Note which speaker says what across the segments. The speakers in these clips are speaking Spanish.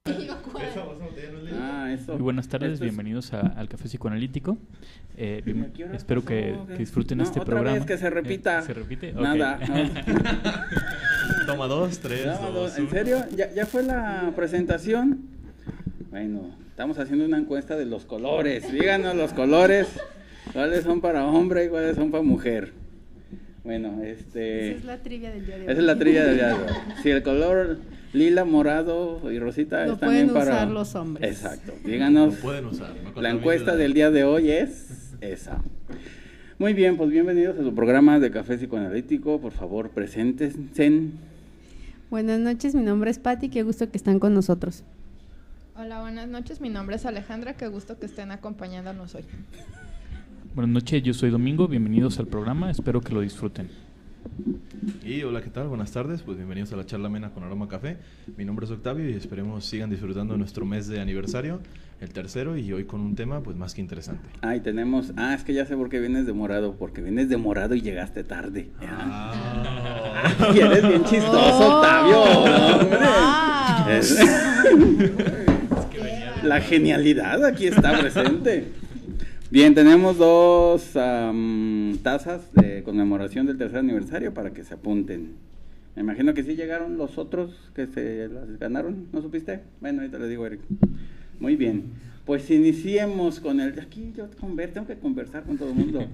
Speaker 1: Eso.
Speaker 2: Muy buenas tardes, bienvenidos al Café Psicoanalítico. Espero que disfruten este
Speaker 1: otra
Speaker 2: programa.
Speaker 1: Vez que se repita.
Speaker 2: ¿Se repite?
Speaker 1: Nada.
Speaker 2: Okay.
Speaker 1: No.
Speaker 3: Toma 2, 3, 2,
Speaker 1: ¿En serio? ¿Ya fue la presentación? Bueno, estamos haciendo una encuesta de los colores. Díganos los colores. ¿Cuáles son para hombre y cuáles son para mujer? Bueno,
Speaker 4: Esa es la trivia del día de hoy.
Speaker 1: Esa es la trivia del día de hoy. Si el color lila, morado y rosita
Speaker 4: lo
Speaker 1: es también
Speaker 4: pueden
Speaker 1: para...
Speaker 4: usar los hombres.
Speaker 1: Exacto. Díganos.
Speaker 3: Lo pueden usar.
Speaker 1: La encuesta del día de hoy es esa. Muy bien, pues bienvenidos a su programa de Café Psicoanalítico. Por favor, preséntense.
Speaker 4: Buenas noches, mi nombre es Patti, qué gusto que están con nosotros.
Speaker 5: Hola, buenas noches, mi nombre es Alejandra, qué gusto que estén acompañándonos hoy.
Speaker 2: Buenas noches, yo soy Domingo, bienvenidos al programa, espero que lo disfruten.
Speaker 3: Y hola, ¿qué tal? Buenas tardes, pues bienvenidos a la charla amena con Aroma Café. Mi nombre es Octavio y esperemos sigan disfrutando de nuestro mes de aniversario, el tercero, y hoy con un tema pues más que interesante.
Speaker 1: Y tenemos, es que ya sé por qué vienes de morado, porque vienes de morado y llegaste tarde. Y eres bien chistoso, Octavio. La genialidad aquí está presente. Bien, tenemos dos tazas de conmemoración del tercer aniversario para que se apunten. Me imagino que sí llegaron los otros que se las ganaron, ¿no supiste? Bueno, ahorita le digo, Eric. Muy bien, pues iniciemos con el... Aquí yo tengo que conversar con todo el mundo.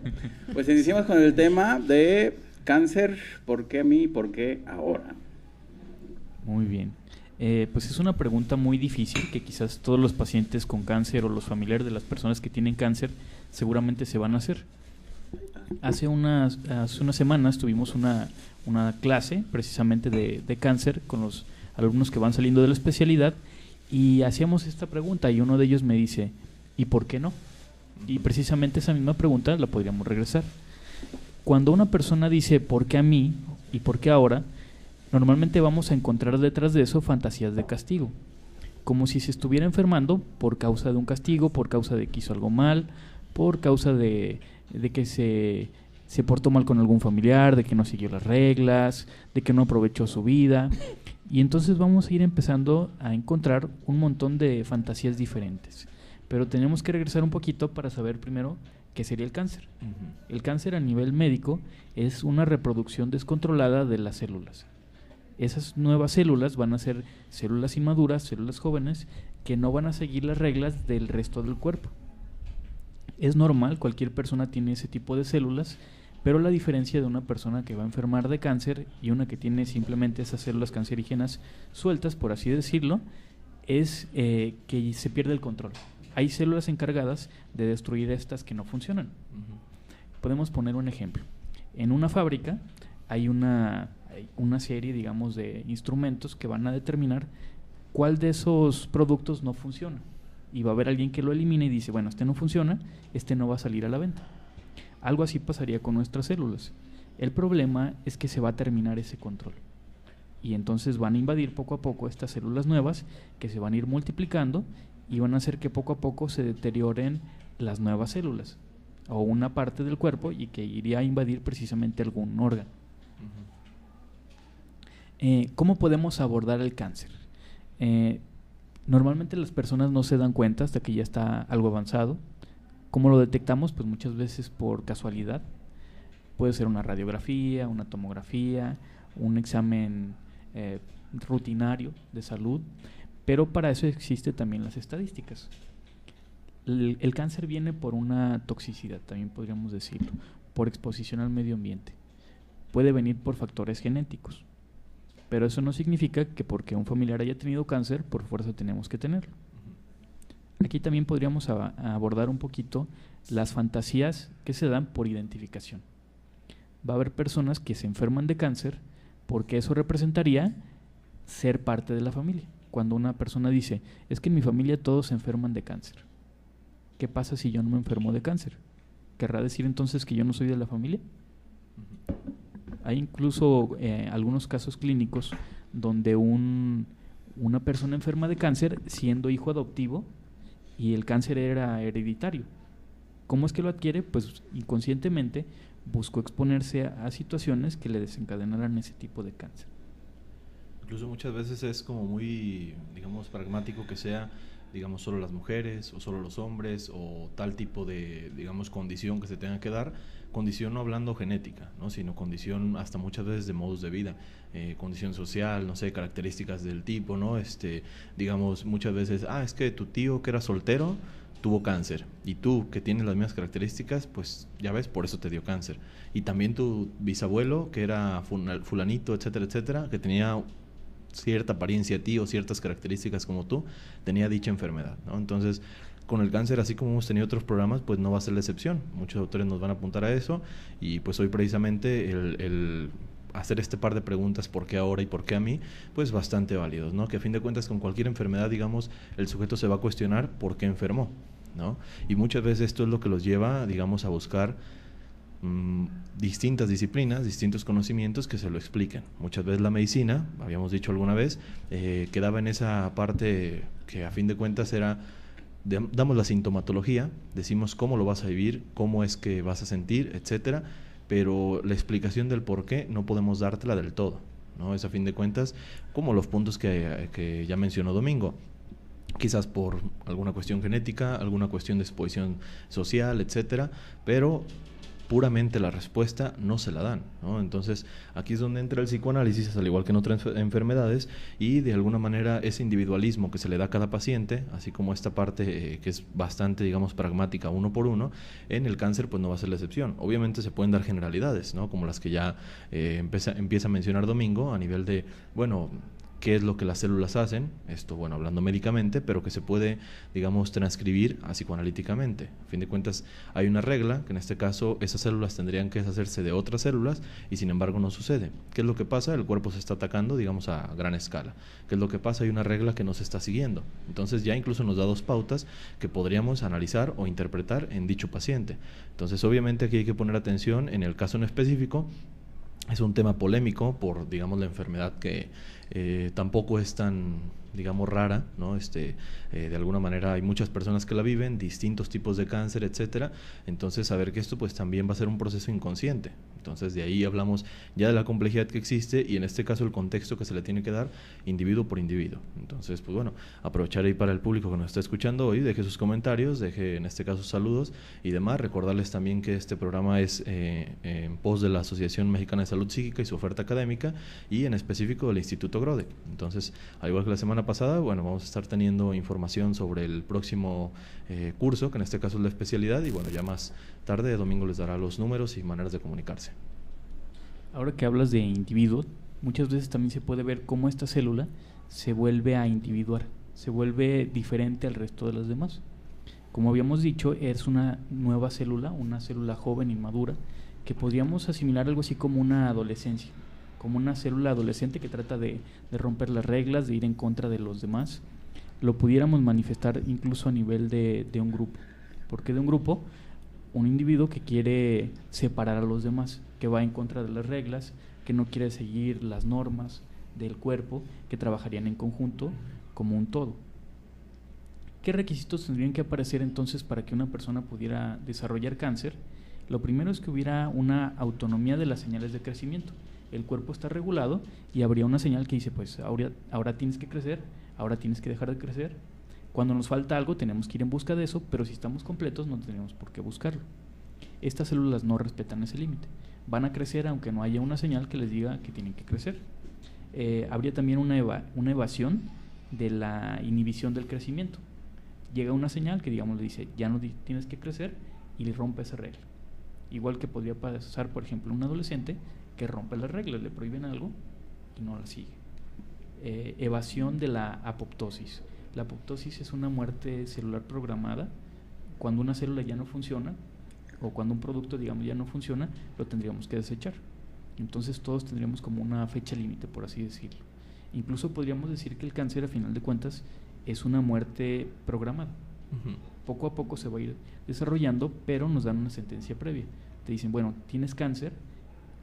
Speaker 1: Pues iniciemos con el tema de cáncer, ¿por qué a mí, por qué ahora?
Speaker 2: Muy bien. Pues es una pregunta muy difícil que quizás todos los pacientes con cáncer o los familiares de las personas que tienen cáncer seguramente se van a hacer. Hace unas semanas tuvimos una clase precisamente de cáncer con los alumnos que van saliendo de la especialidad y hacíamos esta pregunta y uno de ellos me dice, ¿y por qué no? Y precisamente esa misma pregunta la podríamos regresar. Cuando una persona dice ¿por qué a mí? ¿Y por qué ahora? Normalmente vamos a encontrar detrás de eso fantasías de castigo, como si se estuviera enfermando por causa de un castigo, por causa de que hizo algo mal, por causa de que se portó mal con algún familiar, de que no siguió las reglas, de que no aprovechó su vida. Y entonces vamos a ir empezando a encontrar un montón de fantasías diferentes. Pero tenemos que regresar un poquito para saber primero qué sería el cáncer. El cáncer a nivel médico es una reproducción descontrolada de las células. Esas nuevas células van a ser células inmaduras, células jóvenes, que no van a seguir las reglas del resto del cuerpo. Es normal, cualquier persona tiene ese tipo de células, pero la diferencia de una persona que va a enfermar de cáncer y una que tiene simplemente esas células cancerígenas sueltas, por así decirlo, es que se pierde el control. Hay células encargadas de destruir estas que no funcionan. Podemos poner un ejemplo. En una fábrica hay una serie, digamos, de instrumentos que van a determinar cuál de esos productos no funciona. Y va a haber alguien que lo elimine y dice, bueno, este no funciona, este no va a salir a la venta. Algo así pasaría con nuestras células. El problema es que se va a terminar ese control. Y entonces van a invadir poco a poco estas células nuevas que se van a ir multiplicando y van a hacer que poco a poco se deterioren las nuevas células o una parte del cuerpo y que iría a invadir precisamente algún órgano. ¿Cómo podemos abordar el cáncer? Normalmente las personas no se dan cuenta hasta que ya está algo avanzado. ¿Cómo lo detectamos? Pues muchas veces por casualidad. Puede ser una radiografía, una tomografía, un examen rutinario de salud, pero para eso existen también las estadísticas. El cáncer viene por una toxicidad, también podríamos decirlo, por exposición al medio ambiente. Puede venir por factores genéticos. Pero eso no significa que porque un familiar haya tenido cáncer, por fuerza tenemos que tenerlo. Aquí también podríamos abordar un poquito las fantasías que se dan por identificación. Va a haber personas que se enferman de cáncer porque eso representaría ser parte de la familia. Cuando una persona dice, es que en mi familia todos se enferman de cáncer. ¿Qué pasa si yo no me enfermo de cáncer? ¿Querrá decir entonces que yo no soy de la familia? Hay incluso algunos casos clínicos donde una persona enferma de cáncer siendo hijo adoptivo y el cáncer era hereditario. ¿Cómo es que lo adquiere? Pues inconscientemente buscó exponerse a situaciones que le desencadenaran ese tipo de cáncer.
Speaker 3: Incluso muchas veces es como muy, digamos, pragmático que sea, digamos, solo las mujeres o solo los hombres o tal tipo de, digamos, condición que se tenga que dar. Condición no hablando genética, ¿no? Sino condición hasta muchas veces de modos de vida, condición social, no sé, características del tipo, ¿no? Digamos, muchas veces, es que tu tío que era soltero tuvo cáncer y tú que tienes las mismas características, pues ya ves, por eso te dio cáncer. Y también tu bisabuelo que era fulanito, etcétera, etcétera, que tenía cierta apariencia a ti o ciertas características como tú, tenía dicha enfermedad, ¿no? Entonces, con el cáncer, así como hemos tenido otros programas, pues no va a ser la excepción. Muchos autores nos van a apuntar a eso y pues hoy precisamente el hacer este par de preguntas, ¿por qué ahora y por qué a mí? Pues bastante válidos, ¿no? Que a fin de cuentas con cualquier enfermedad, digamos, el sujeto se va a cuestionar por qué enfermó, ¿no? Y muchas veces esto es lo que los lleva, digamos, a buscar distintas disciplinas, distintos conocimientos que se lo expliquen. Muchas veces la medicina, habíamos dicho alguna vez, quedaba en esa parte que a fin de cuentas era, damos la sintomatología, decimos cómo lo vas a vivir, cómo es que vas a sentir, etcétera, pero la explicación del por qué no podemos dártela del todo, ¿no? Es a fin de cuentas como los puntos que ya mencionó Domingo. Quizás por alguna cuestión genética, alguna cuestión de exposición social, etcétera, pero puramente la respuesta no se la dan, ¿no? Entonces aquí es donde entra el psicoanálisis, al igual que en otras enfermedades, y de alguna manera ese individualismo que se le da a cada paciente, así como esta parte que es bastante, digamos, pragmática uno por uno, en el cáncer pues no va a ser la excepción. Obviamente se pueden dar generalidades, ¿no? Como las que ya empieza a mencionar Domingo, a nivel de, bueno, qué es lo que las células hacen, esto, bueno, hablando médicamente, pero que se puede, digamos, transcribir psicoanalíticamente. A fin de cuentas, hay una regla, que en este caso esas células tendrían que deshacerse de otras células, y sin embargo no sucede. ¿Qué es lo que pasa? El cuerpo se está atacando, digamos, a gran escala. ¿Qué es lo que pasa? Hay una regla que no se está siguiendo. Entonces ya incluso nos da dos pautas que podríamos analizar o interpretar en dicho paciente. Entonces, obviamente aquí hay que poner atención en el caso en específico. Es un tema polémico por, digamos, la enfermedad que tampoco es tan, digamos, rara, ¿no? De alguna manera hay muchas personas que la viven, distintos tipos de cáncer, etcétera. Entonces, saber que esto pues también va a ser un proceso inconsciente. Entonces, de ahí hablamos ya de la complejidad que existe y en este caso el contexto que se le tiene que dar individuo por individuo. Entonces, pues bueno, aprovechar ahí para el público que nos está escuchando hoy, deje sus comentarios, deje en este caso saludos y demás. Recordarles también que este programa es en pos de la Asociación Mexicana de Salud Psíquica y su oferta académica y en específico del Instituto Grodek. Entonces, al igual que la semana pasada, bueno, vamos a estar teniendo información sobre el próximo curso, que en este caso es la especialidad, y bueno, ya más tarde, Domingo les dará los números y maneras de comunicarse.
Speaker 2: Ahora que hablas de individuo, muchas veces también se puede ver cómo esta célula se vuelve a individuar, se vuelve diferente al resto de las demás. Como habíamos dicho, es una nueva célula, una célula joven, inmadura, que podríamos asimilar algo así como una adolescencia, como una célula adolescente que trata de romper las reglas, de ir en contra de los demás. Lo pudiéramos manifestar incluso a nivel de un grupo. ¿Por qué de un grupo? Un individuo que quiere separar a los demás, que va en contra de las reglas, que no quiere seguir las normas del cuerpo, que trabajarían en conjunto como un todo. ¿Qué requisitos tendrían que aparecer entonces para que una persona pudiera desarrollar cáncer? Lo primero es que hubiera una autonomía de las señales de crecimiento. El cuerpo está regulado y habría una señal que dice, pues ahora tienes que crecer, ahora tienes que dejar de crecer. Cuando nos falta algo tenemos que ir en busca de eso, pero si estamos completos no tenemos por qué buscarlo. Estas células no respetan ese límite. Van a crecer aunque no haya una señal que les diga que tienen que crecer. Habría también una evasión de la inhibición del crecimiento. Llega una señal que, digamos, le dice, ya no tienes que crecer, y le rompe esa regla. Igual que podría pasar, por ejemplo, un adolescente que rompe las reglas, le prohíben algo y no la sigue. Evasión de la apoptosis. La apoptosis es una muerte celular programada. Cuando una célula ya no funciona, o cuando un producto, digamos, ya no funciona, lo tendríamos que desechar. Entonces todos tendríamos como una fecha límite, por así decirlo. Incluso podríamos decir que el cáncer, a final de cuentas, es una muerte programada. Poco a poco se va a ir desarrollando, pero nos dan una sentencia previa. Te dicen, bueno, tienes cáncer,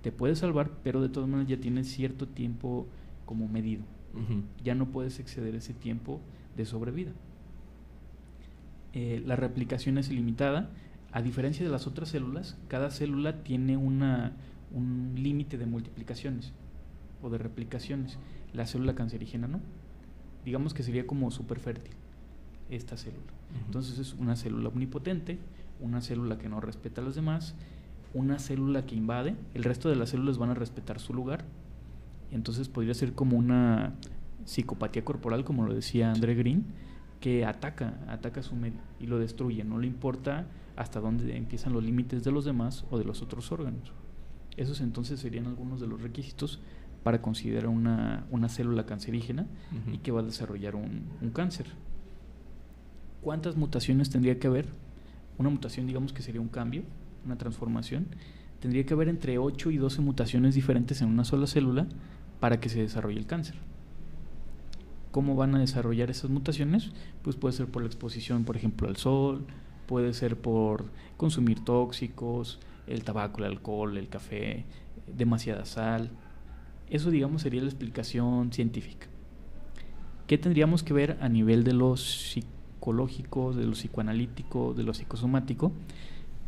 Speaker 2: te puedes salvar, pero de todas maneras ya tienes cierto tiempo como medido. Ya no puedes exceder ese tiempo de sobrevida. La replicación es ilimitada. A diferencia de las otras células, cada célula tiene un límite de multiplicaciones. o de replicaciones. La célula cancerígena no. Digamos que sería como súper fértil esta célula. Entonces es una célula omnipotente, una célula que no respeta a los demás, una célula que invade, el resto de las células van a respetar su lugar. Entonces podría ser como una psicopatía corporal, como lo decía André Green, que ataca su medio y lo destruye, no le importa hasta dónde empiezan los límites de los demás o de los otros órganos. Esos entonces serían algunos de los requisitos para considerar una célula cancerígena y que va a desarrollar un cáncer. ¿Cuántas mutaciones tendría que haber? Una mutación, digamos que sería un cambio, una transformación. Tendría que haber entre 8 y 12 mutaciones diferentes en una sola célula para que se desarrolle el cáncer. ¿Cómo van a desarrollar esas mutaciones? Pues puede ser por la exposición, por ejemplo, al sol, puede ser por consumir tóxicos, el tabaco, el alcohol, el café, demasiada sal. Eso, digamos, sería la explicación científica. ¿Qué tendríamos que ver a nivel de lo psicológico, de lo psicoanalítico, de lo psicosomático?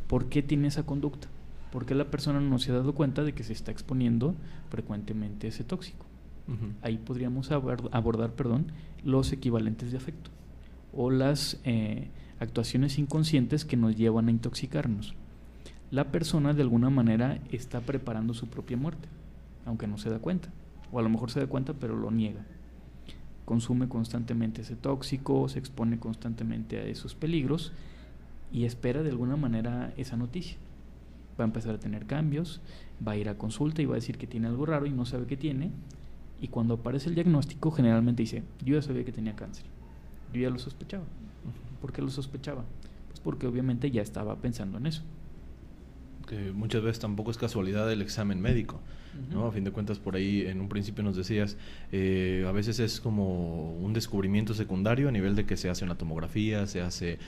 Speaker 2: ¿Por qué tiene esa conducta? ¿Por qué la persona no se ha dado cuenta de que se está exponiendo frecuentemente a ese tóxico? Ahí podríamos abordar los equivalentes de afecto o las actuaciones inconscientes que nos llevan a intoxicarnos. La persona de alguna manera está preparando su propia muerte, aunque no se da cuenta, o a lo mejor se da cuenta pero lo niega. Consume constantemente ese tóxico, se expone constantemente a esos peligros y espera de alguna manera esa noticia. Va a empezar a tener cambios, va a ir a consulta y va a decir que tiene algo raro y no sabe qué tiene. Y cuando aparece el diagnóstico, generalmente dice, yo ya sabía que tenía cáncer, yo ya lo sospechaba. ¿Por qué lo sospechaba? Pues porque obviamente ya estaba pensando en eso.
Speaker 3: Que muchas veces tampoco es casualidad el examen médico, ¿no? A fin de cuentas, por ahí en un principio nos decías, a veces es como un descubrimiento secundario a nivel de que se hace una tomografía, se hace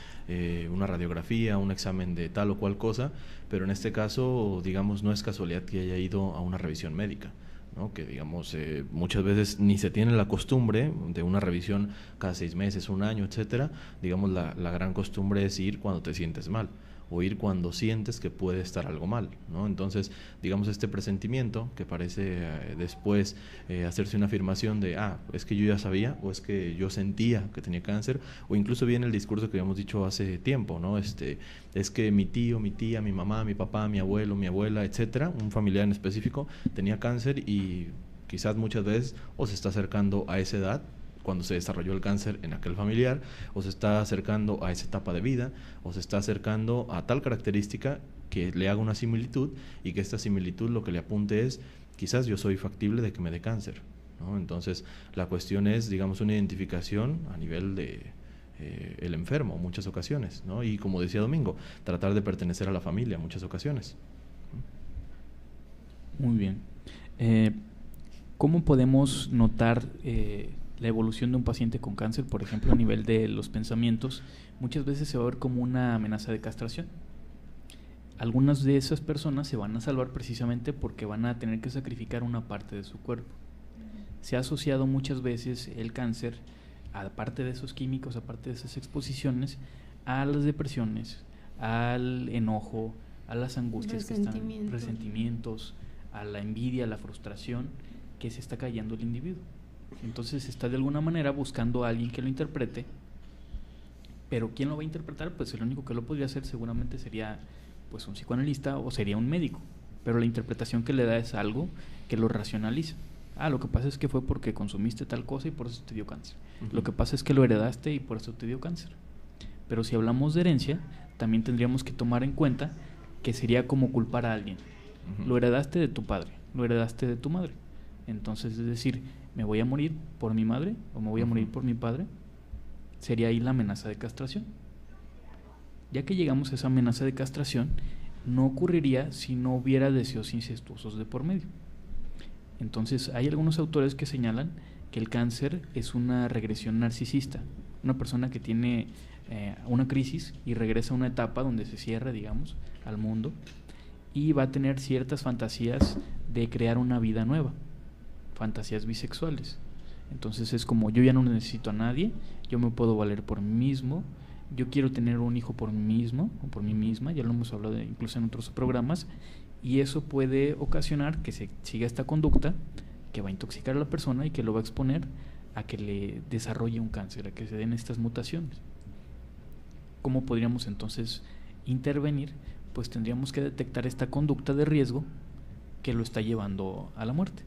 Speaker 3: una radiografía, un examen de tal o cual cosa, pero en este caso, digamos, no es casualidad que haya ido a una revisión médica, ¿no? Que digamos, muchas veces ni se tiene la costumbre de una revisión cada 6 meses, un año, etcétera. Digamos, la gran costumbre es ir cuando te sientes mal o ir cuando sientes que puede estar algo mal, ¿no? Entonces, digamos, este presentimiento que parece después hacerse una afirmación de, es que yo ya sabía, o es que yo sentía que tenía cáncer, o incluso viene el discurso que habíamos dicho hace tiempo, ¿no? Es que mi tío, mi tía, mi mamá, mi papá, mi abuelo, mi abuela, etcétera, un familiar en específico tenía cáncer y quizás muchas veces o se está acercando a esa edad cuando se desarrolló el cáncer en aquel familiar, o se está acercando a esa etapa de vida, o se está acercando a tal característica que le haga una similitud y que esta similitud lo que le apunte es, quizás yo soy factible de que me dé cáncer, ¿no? Entonces, la cuestión es, digamos, una identificación a nivel de el enfermo en muchas ocasiones, ¿no? Y como decía Domingo, tratar de pertenecer a la familia en muchas ocasiones.
Speaker 2: Muy bien. ¿Cómo podemos notar la evolución de un paciente con cáncer, por ejemplo, a nivel de los pensamientos? Muchas veces se va a ver como una amenaza de castración. Algunas de esas personas se van a salvar precisamente porque van a tener que sacrificar una parte de su cuerpo. Se ha asociado muchas veces el cáncer, aparte de esos químicos, aparte de esas exposiciones, a las depresiones, al enojo, a las angustias, resentimientos, a la envidia, a la frustración que se está cayendo el individuo. Entonces está de alguna manera buscando a alguien que lo interprete, pero ¿quién lo va a interpretar? Pues el único que lo podría hacer seguramente sería pues un psicoanalista o sería un médico, pero la interpretación que le da es algo que lo racionaliza. Lo que pasa es que fue porque consumiste tal cosa y por eso te dio cáncer. Lo que pasa es que lo heredaste y por eso te dio cáncer. Pero si hablamos de herencia, también tendríamos que tomar en cuenta que sería como culpar a alguien. Lo heredaste de tu padre, lo heredaste de tu madre. Entonces, es decir, ¿me voy a morir por mi madre o me voy a morir por mi padre? Sería ahí la amenaza de castración. Ya que llegamos a esa amenaza de castración, no ocurriría si no hubiera deseos incestuosos de por medio. Entonces, hay algunos autores que señalan que el cáncer es una regresión narcisista. Una persona que tiene una crisis y regresa a una etapa donde se cierra, digamos, al mundo y va a tener ciertas fantasías de crear una vida nueva. Fantasías bisexuales. Entonces es como, yo ya no necesito a nadie, yo me puedo valer por mí mismo, yo quiero tener un hijo por mí mismo o por mí misma, ya lo hemos hablado incluso en otros programas, y eso puede ocasionar que se siga esta conducta que va a intoxicar a la persona y que lo va a exponer a que le desarrolle un cáncer, a que se den estas mutaciones. ¿Cómo podríamos entonces intervenir? Pues tendríamos que detectar esta conducta de riesgo que lo está llevando a la muerte.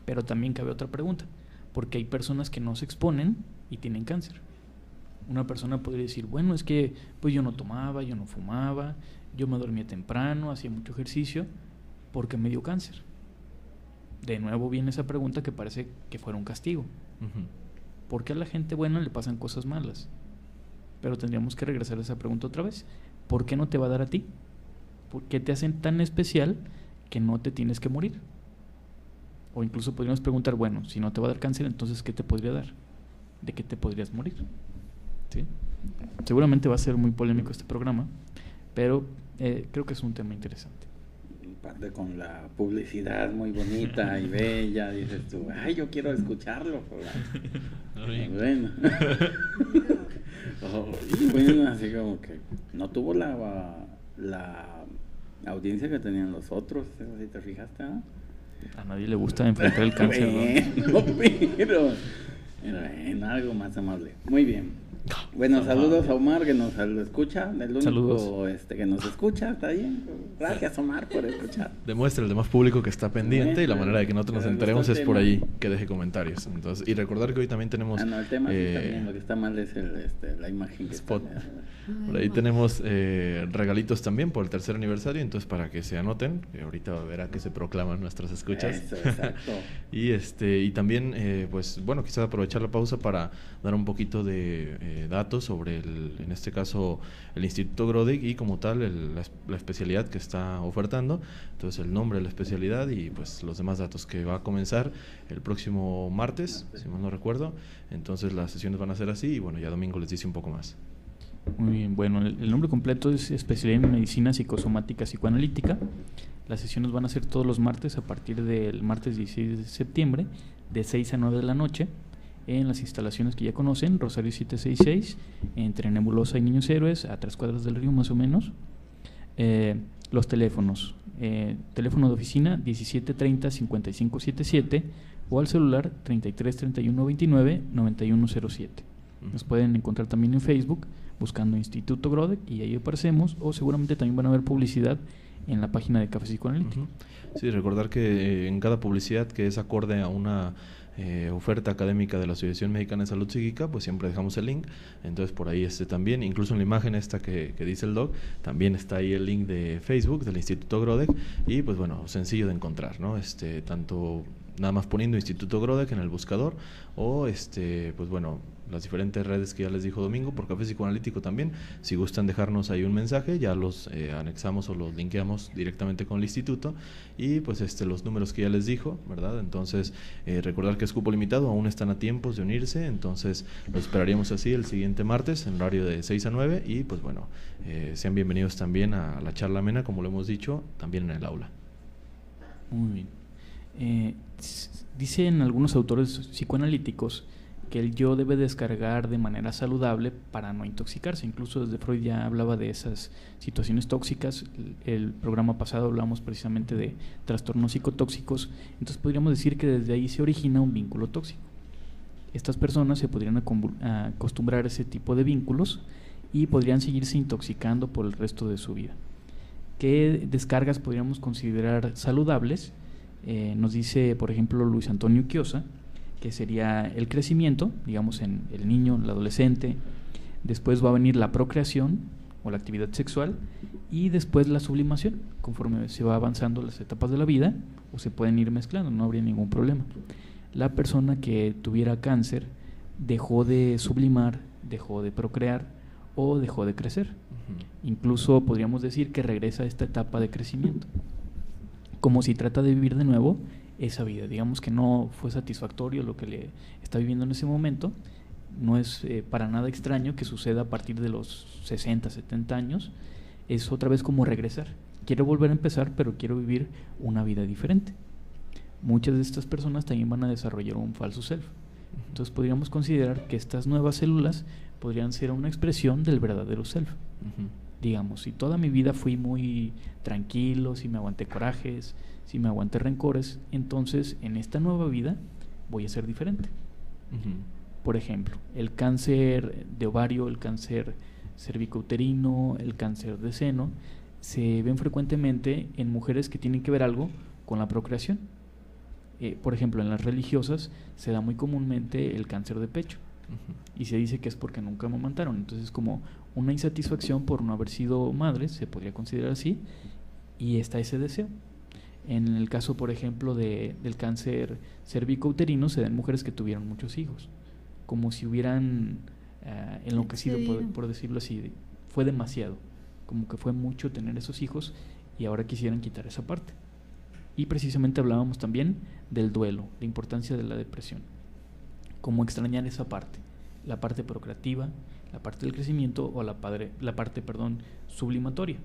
Speaker 2: Pero también cabe otra pregunta, porque hay personas que no se exponen y tienen cáncer. Una persona podría decir, bueno, es que pues yo no tomaba, yo no fumaba, yo me dormía temprano, hacía mucho ejercicio, porque me dio cáncer. De nuevo viene esa pregunta que parece que fuera un castigo. ¿Por qué a la gente buena le pasan cosas malas? Pero tendríamos que regresar a esa pregunta otra vez. ¿Por qué no te va a dar a ti? ¿Por qué te hacen tan especial que no te tienes que morir? O incluso podríamos preguntar, bueno, si no te va a dar cáncer, entonces ¿qué te podría dar? ¿De qué te podrías morir? ¿Sí? Seguramente va a ser muy polémico este programa, pero creo que es un tema interesante.
Speaker 1: Parte con la publicidad muy bonita y bella, dices tú, ay, yo quiero escucharlo. Bueno. Y bueno, así como que no tuvo la audiencia que tenían los otros, si te fijaste, ¿no?
Speaker 2: A nadie le gusta enfrentar el cáncer,
Speaker 1: bueno, pero algo más amable. Muy bien. Bueno, saludos a Omar que nos escucha, el único que nos escucha, está bien. Gracias, Omar, por escuchar.
Speaker 3: Demuestra el demás público que está pendiente y la manera de que nosotros nos enteremos es por ahí, que deje comentarios. Entonces, y recordar que hoy también tenemos
Speaker 1: el tema también, lo que está mal es la imagen que
Speaker 3: spot.
Speaker 1: Está,
Speaker 3: por ahí tenemos regalitos también por el 3er aniversario, entonces para que se anoten, que ahorita verá que se proclaman nuestras escuchas.
Speaker 1: Eso, exacto.
Speaker 3: y también, pues bueno, quizás aprovechar la pausa para dar un poquito de datos sobre en este caso el Instituto Grodek y como tal la especialidad que está ofertando, entonces el nombre de la especialidad y pues los demás datos, que va a comenzar el próximo martes, si mal no recuerdo. Entonces las sesiones van a ser así y bueno, ya domingo les dice un poco más.
Speaker 2: Muy bien, bueno, el nombre completo es Especialidad en Medicina Psicosomática Psicoanalítica. Las sesiones van a ser todos los martes a partir del martes 16 de septiembre de 6 a 9 de la noche en las instalaciones que ya conocen, Rosario 766, entre Nebulosa y Niños Héroes, a 3 cuadras del río más o menos. Los teléfonos, teléfono de oficina 1730-5577 o al celular 333129-9107. Nos pueden encontrar también en Facebook buscando Instituto Grodek y ahí aparecemos, o seguramente también van a ver publicidad en la página de Café Psicoanalítico.
Speaker 3: Sí, recordar que en cada publicidad que es acorde a una oferta académica de la Asociación Mexicana de Salud Psíquica, pues siempre dejamos el link, entonces por ahí también, incluso en la imagen esta que dice el doc, también está ahí el link de Facebook del Instituto Grodek y pues bueno, sencillo de encontrar, ¿no? Tanto nada más poniendo Instituto Grodek en el buscador o pues bueno, las diferentes redes que ya les dijo Domingo por Café Psicoanalítico también. Si gustan dejarnos ahí un mensaje, ya los anexamos o los linkeamos directamente con el instituto y pues los números que ya les dijo, ¿verdad? Entonces recordar que es cupo limitado, aún están a tiempos de unirse, entonces los esperaríamos así el siguiente martes en horario de 6 a 9 y pues bueno, sean bienvenidos también a la charla amena, como lo hemos dicho, también en el aula.
Speaker 2: Muy bien. Dicen algunos autores psicoanalíticos que el yo debe descargar de manera saludable para no intoxicarse. Incluso desde Freud ya hablaba de esas situaciones tóxicas. El programa pasado hablamos precisamente de trastornos psicotóxicos. Entonces podríamos decir que desde ahí se origina un vínculo tóxico. Estas personas se podrían acostumbrar a ese tipo de vínculos y podrían seguirse intoxicando por el resto de su vida. ¿Qué descargas podríamos considerar saludables? Nos dice, por ejemplo, Luis Antonio Quiosa, que sería el crecimiento, digamos, en el niño, el adolescente. Después va a venir la procreación o la actividad sexual y después la sublimación, conforme se va avanzando las etapas de la vida, o se pueden ir mezclando, no habría ningún problema. La persona que tuviera cáncer dejó de sublimar, dejó de procrear o dejó de crecer. Incluso podríamos decir que regresa a esta etapa de crecimiento, como si trata de vivir de nuevo esa vida. Digamos que no fue satisfactorio lo que le está viviendo en ese momento. No es para nada extraño que suceda a partir de los 60, 70 años. Es otra vez como regresar. Quiero volver a empezar, pero quiero vivir una vida diferente. Muchas de estas personas también van a desarrollar un falso self. Entonces podríamos considerar que estas nuevas células podrían ser una expresión del verdadero self. Digamos, si toda mi vida fui muy tranquilo, si me aguanté corajes, si me aguanté rencores, entonces en esta nueva vida voy a ser diferente. Por ejemplo, el cáncer de ovario, el cáncer cervicouterino, el cáncer de seno, se ven frecuentemente en mujeres que tienen que ver algo con la procreación. Por ejemplo, en las religiosas se da muy comúnmente el cáncer de pecho y se dice que es porque nunca amamantaron. Entonces, como una insatisfacción por no haber sido madres, se podría considerar así, y está ese deseo. En el caso, por ejemplo, del cáncer cervicouterino, se dan mujeres que tuvieron muchos hijos, como si hubieran enloquecido, por decirlo así. Fue demasiado, como que fue mucho tener esos hijos y ahora quisieran quitar esa parte. Y precisamente hablábamos también del duelo, la importancia de la depresión, cómo extrañar esa parte, la parte procreativa, la parte del crecimiento o la parte sublimatoria.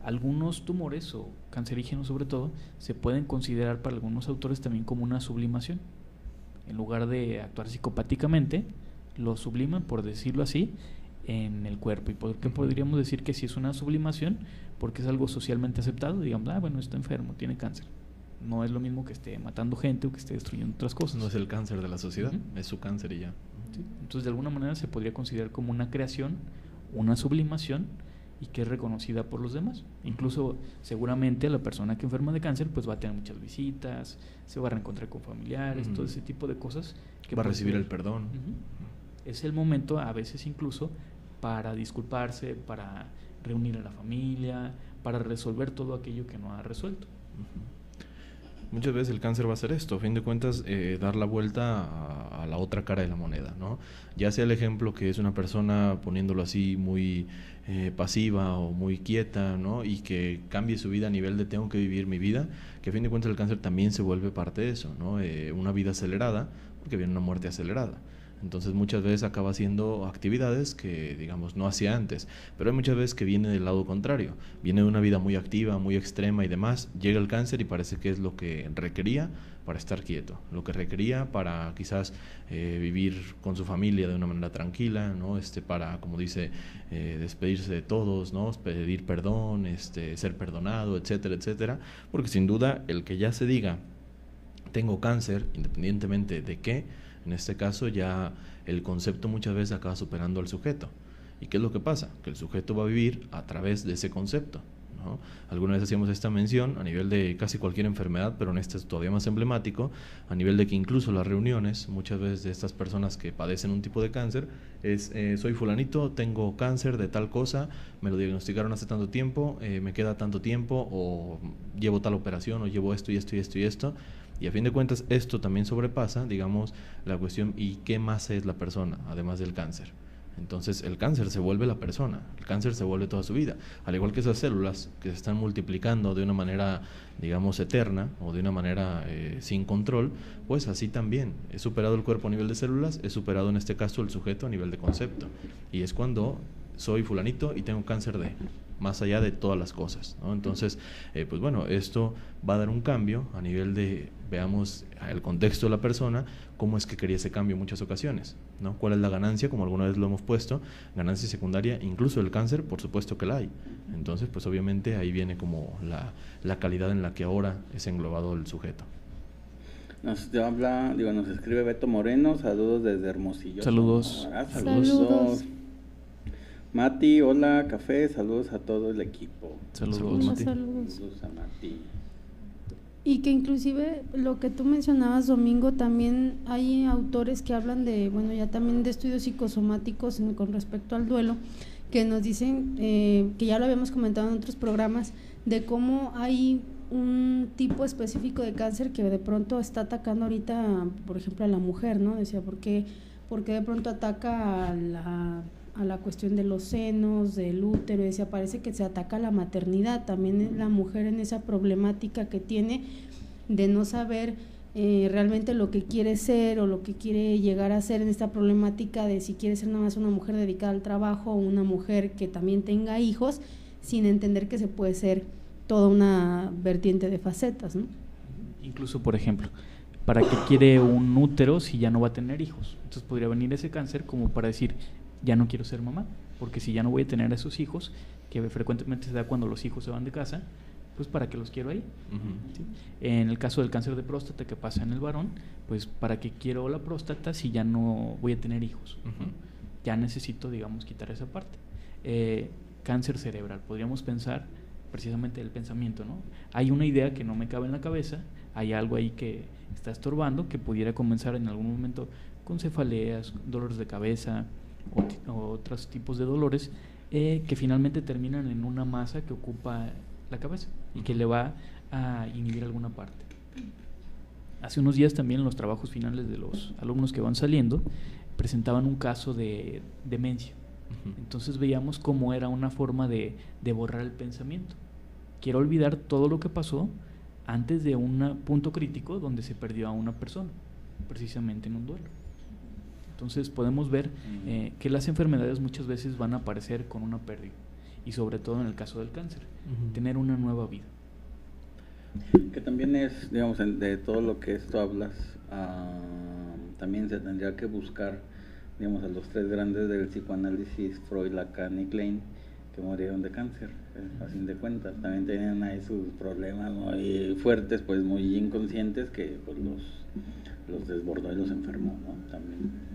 Speaker 2: Algunos tumores o cancerígenos sobre todo se pueden considerar para algunos autores también como una sublimación. En lugar de actuar psicopáticamente, lo subliman, por decirlo así, en el cuerpo. ¿Y por qué podríamos decir que sí es una sublimación? Porque es algo socialmente aceptado. Digamos, bueno, está enfermo, tiene cáncer. No es lo mismo que esté matando gente o que esté destruyendo otras cosas.
Speaker 3: No es el cáncer de la sociedad, es su cáncer y ya.
Speaker 2: ¿Sí? Entonces, de alguna manera se podría considerar como una creación, una sublimación, y que es reconocida por los demás. Incluso, seguramente, la persona que enferma de cáncer pues va a tener muchas visitas, se va a reencontrar con familiares, todo ese tipo de cosas. Que
Speaker 3: va a recibir el perdón.
Speaker 2: Es el momento, a veces incluso, para disculparse, para reunir a la familia, para resolver todo aquello que no ha resuelto.
Speaker 3: Muchas veces el cáncer va a ser esto, a fin de cuentas, dar la vuelta a la otra cara de la moneda, ¿no? Ya sea el ejemplo que es una persona, poniéndolo así, muy pasiva o muy quieta, ¿no? Y que cambie su vida a nivel de tengo que vivir mi vida, que a fin de cuentas el cáncer también se vuelve parte de eso, ¿no? Una vida acelerada, porque viene una muerte acelerada. Entonces muchas veces acaba haciendo actividades que, digamos, no hacía antes, pero hay muchas veces que viene del lado contrario, viene de una vida muy activa, muy extrema y demás, llega el cáncer y parece que es lo que requería para estar quieto, lo que requería para quizás vivir con su familia de una manera tranquila, ¿no? Para, como dice, despedirse de todos, ¿no? Pedir perdón, ser perdonado, etcétera, etcétera, porque sin duda el que ya se diga tengo cáncer, independientemente de qué, en este caso ya el concepto muchas veces acaba superando al sujeto. ¿Y qué es lo que pasa? Que el sujeto va a vivir a través de ese concepto, ¿no? Alguna vez hacíamos esta mención a nivel de casi cualquier enfermedad, pero en este es todavía más emblemático, a nivel de que incluso las reuniones, muchas veces de estas personas que padecen un tipo de cáncer, es soy fulanito, tengo cáncer de tal cosa, me lo diagnosticaron hace tanto tiempo, me queda tanto tiempo, o llevo tal operación, o llevo esto y esto y esto y esto. Y a fin de cuentas esto también sobrepasa, digamos, la cuestión ¿y qué más es la persona, además del cáncer? Entonces el cáncer se vuelve la persona, el cáncer se vuelve toda su vida, al igual que esas células que se están multiplicando de una manera, digamos, eterna o de una manera sin control, pues así también, he superado el cuerpo a nivel de células, he superado en este caso el sujeto a nivel de concepto, y es cuando soy fulanito y tengo cáncer de... más allá de todas las cosas, ¿no? Entonces, pues bueno, esto va a dar un cambio a nivel de, veamos el contexto de la persona, cómo es que quería ese cambio en muchas ocasiones, ¿no? ¿Cuál es la ganancia? Como alguna vez lo hemos puesto, ganancia secundaria, incluso del cáncer, por supuesto que la hay. Entonces, pues obviamente ahí viene como la calidad en la que ahora es englobado el sujeto.
Speaker 1: Nos escribe Beto Moreno, saludos desde Hermosillo.
Speaker 2: Saludos.
Speaker 4: Saludos.
Speaker 1: Mati, hola, café, saludos a todo el equipo.
Speaker 2: Saludos, Mati.
Speaker 4: Saludos
Speaker 1: a Mati.
Speaker 4: Y que inclusive lo que tú mencionabas, Domingo, también hay autores que hablan de, bueno, ya también de estudios psicosomáticos con respecto al duelo, que nos dicen, que ya lo habíamos comentado en otros programas, de cómo hay un tipo específico de cáncer que de pronto está atacando ahorita, por ejemplo, a la mujer, ¿no? Decía, ¿por qué de pronto ataca a la cuestión de los senos, del útero? Decía, parece que se ataca a la maternidad, también la mujer en esa problemática que tiene de no saber realmente lo que quiere ser o lo que quiere llegar a ser, en esta problemática de si quiere ser nada más una mujer dedicada al trabajo o una mujer que también tenga hijos, sin entender que se puede ser toda una vertiente de facetas, ¿no?
Speaker 2: Incluso, por ejemplo, ¿para qué quiere un útero si ya no va a tener hijos? Entonces podría venir ese cáncer como para decir, ya no quiero ser mamá, porque si ya no voy a tener a esos hijos, que frecuentemente se da cuando los hijos se van de casa, pues ¿para qué los quiero ahí? ¿Sí? En el caso del cáncer de próstata que pasa en el varón, pues ¿para qué quiero la próstata si ya no voy a tener hijos? Ya necesito, digamos, quitar esa parte. Cáncer cerebral, podríamos pensar precisamente el pensamiento, ¿no? Hay una idea que no me cabe en la cabeza, hay algo ahí que está estorbando, que pudiera comenzar en algún momento con cefaleas, dolores de cabeza o otros tipos de dolores, que finalmente terminan en una masa que ocupa la cabeza y que le va a inhibir alguna parte. Hace unos días también en los trabajos finales de los alumnos que van saliendo presentaban un caso de demencia. Entonces veíamos cómo era una forma de borrar el pensamiento. Quiero olvidar todo lo que pasó antes de un punto crítico donde se perdió a una persona, precisamente en un duelo. Entonces podemos ver que las enfermedades muchas veces van a aparecer con una pérdida, y sobre todo en el caso del cáncer, tener una nueva vida.
Speaker 1: Que también es, digamos, de todo lo que esto hablas, también se tendría que buscar, digamos, a los tres grandes del psicoanálisis, Freud, Lacan y Klein, que murieron de cáncer, a fin de cuentas. También tenían ahí sus problemas muy fuertes, pues muy inconscientes, que pues los desbordó y los enfermó, ¿no? También.